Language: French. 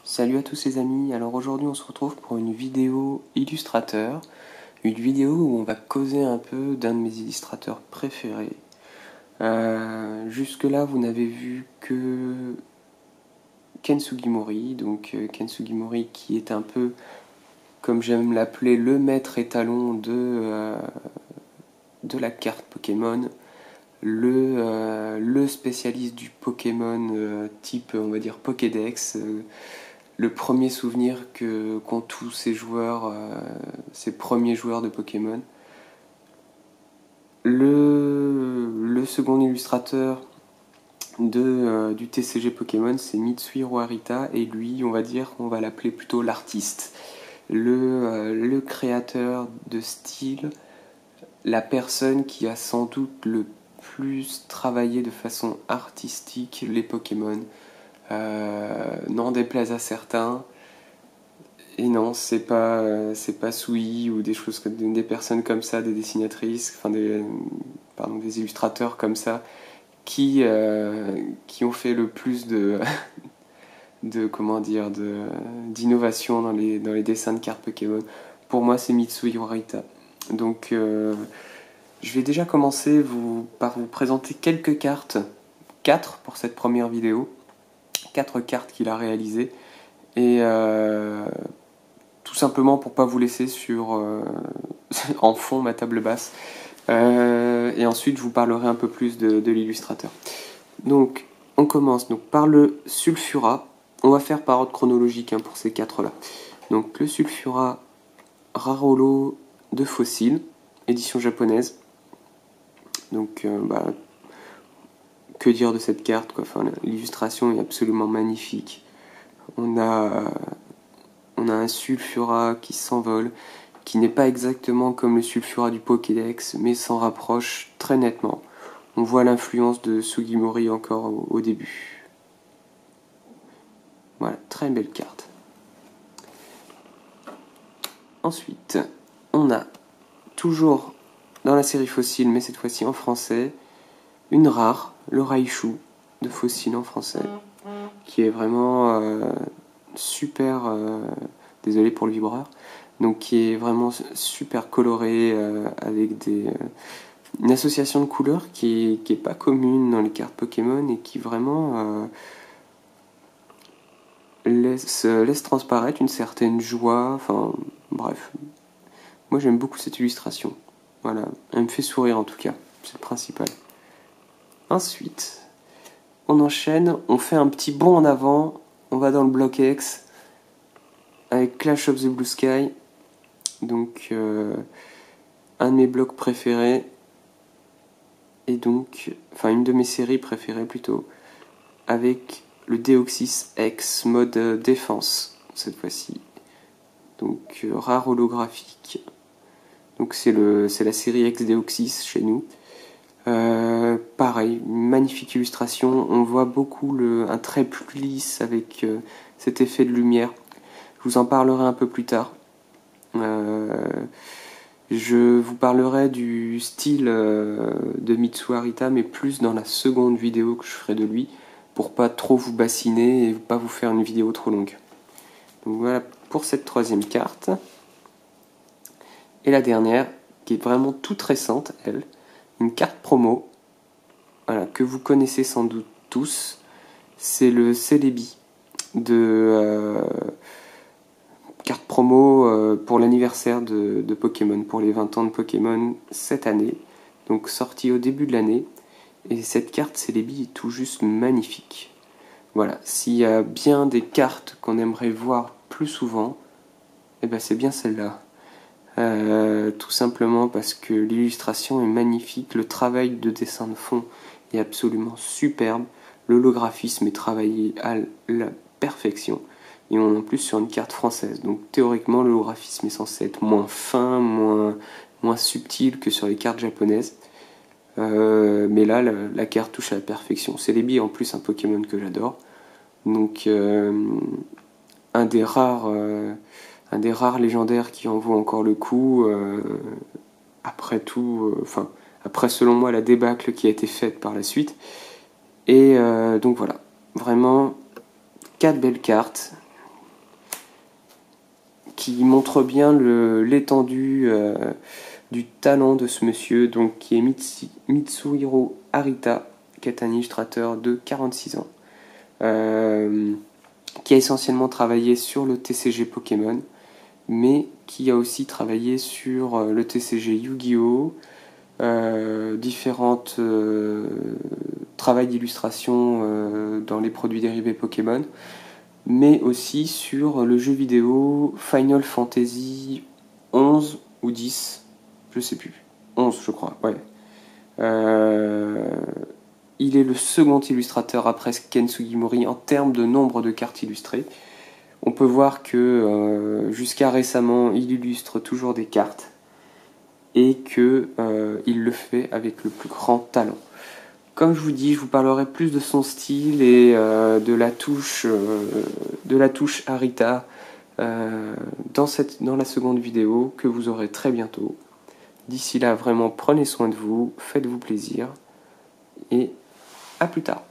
Salut à tous les amis, alors aujourd'hui on se retrouve pour une vidéo illustrateur, une vidéo où on va causer un peu d'un de mes illustrateurs préférés. Jusque là vous n'avez vu que Ken Sugimori, donc Ken Sugimori qui est un peu, comme j'aime l'appeler, le maître étalon de la carte Pokémon, le spécialiste du Pokémon type on va dire Pokédex. Le premier souvenir qu'ont tous ces joueurs, ces premiers joueurs de Pokémon. Le second illustrateur du TCG Pokémon, c'est Mitsuhiro Arita, et lui, on va dire, on va l'appeler plutôt l'artiste. Le créateur de style, la personne qui a sans doute le plus travaillé de façon artistique les Pokémon. N'en déplaise à certains. Et non, c'est pas Sui ou des choses comme des personnes comme ça, des dessinatrices, enfin des illustrateurs comme ça, qui ont fait le plus d'innovation dans les dessins de cartes Pokémon. Pour moi, c'est Mitsuhiro Arita. Donc, je vais déjà commencer par vous présenter quelques cartes, 4 pour cette première vidéo, 4 cartes qu'il a réalisées, et tout simplement pour pas vous laisser en fond ma table basse. Et ensuite je vous parlerai un peu plus de l'illustrateur. Donc on commence par le Sulfura. On va faire par ordre chronologique pour ces 4 là. Donc le Sulfura Rarolo de Fossil, édition japonaise. Donc que dire de cette carte quoi. Enfin, l'illustration est absolument magnifique. On a un Sulfura qui s'envole, qui n'est pas exactement comme le Sulfura du Pokédex, mais s'en rapproche très nettement. On voit l'influence de Sugimori encore au début. Voilà, très belle carte. Ensuite, on a, toujours dans la série Fossile, mais cette fois-ci en français, une rare, le Raichu de Fossile en français, qui est vraiment super... désolé pour le vibreur. Donc qui est vraiment super coloré, avec une association de couleurs qui est pas commune dans les cartes Pokémon et qui vraiment laisse transparaître une certaine joie. Enfin bref, moi j'aime beaucoup cette illustration. Voilà, elle me fait sourire en tout cas, c'est le principal. Ensuite, on enchaîne, on fait un petit bond en avant, on va dans le bloc X avec Clash of the Blue Sky. Donc un de mes blocs préférés, et donc une de mes séries préférées plutôt, avec le Deoxys X mode défense cette fois-ci. Donc rare holographique. Donc c'est la série X Deoxys chez nous. Pareil, une magnifique illustration. On voit beaucoup un trait plus lisse avec cet effet de lumière. Je vous en parlerai un peu plus tard. Je vous parlerai du style de Mitsuhiro Arita, mais plus dans la seconde vidéo que je ferai de lui, pour pas trop vous bassiner et pas vous faire une vidéo trop longue. Donc voilà pour cette troisième carte. Et la dernière, qui est vraiment toute récente, elle, une carte promo, voilà, que vous connaissez sans doute tous, c'est le Celebi de... carte promo pour l'anniversaire de Pokémon, pour les 20 ans de Pokémon cette année, donc sortie au début de l'année, et cette carte Celebi est tout juste magnifique. Voilà, s'il y a bien des cartes qu'on aimerait voir plus souvent, et ben c'est bien celle-là. Tout simplement parce que l'illustration est magnifique, le travail de dessin de fond est absolument superbe, l'holographisme est travaillé à la perfection. Et on est en plus sur une carte française. Donc théoriquement, l'holographisme est censé être moins fin, moins subtil que sur les cartes japonaises. Mais là, la carte touche à la perfection. Celebi est en plus un Pokémon que j'adore. Donc un des rares légendaires qui en vaut encore le coup. Après selon moi la débâcle qui a été faite par la suite. Et donc voilà, vraiment 4 belles cartes qui montre bien l'étendue du talent de ce monsieur, donc qui est Mitsuhiro Arita, qui est un illustrateur de 46 ans, qui a essentiellement travaillé sur le TCG Pokémon, mais qui a aussi travaillé sur le TCG Yu-Gi-Oh!, différentes travaux d'illustration dans les produits dérivés Pokémon, mais aussi sur le jeu vidéo Final Fantasy 11 ou 10, je sais plus, 11 je crois, ouais. Il est le second illustrateur après Ken Sugimori en termes de nombre de cartes illustrées. On peut voir que jusqu'à récemment, il illustre toujours des cartes et qu'il le fait avec le plus grand talent. Comme je vous dis, je vous parlerai plus de son style et de la touche Arita dans la seconde vidéo que vous aurez très bientôt. D'ici là, vraiment, prenez soin de vous, faites-vous plaisir et à plus tard.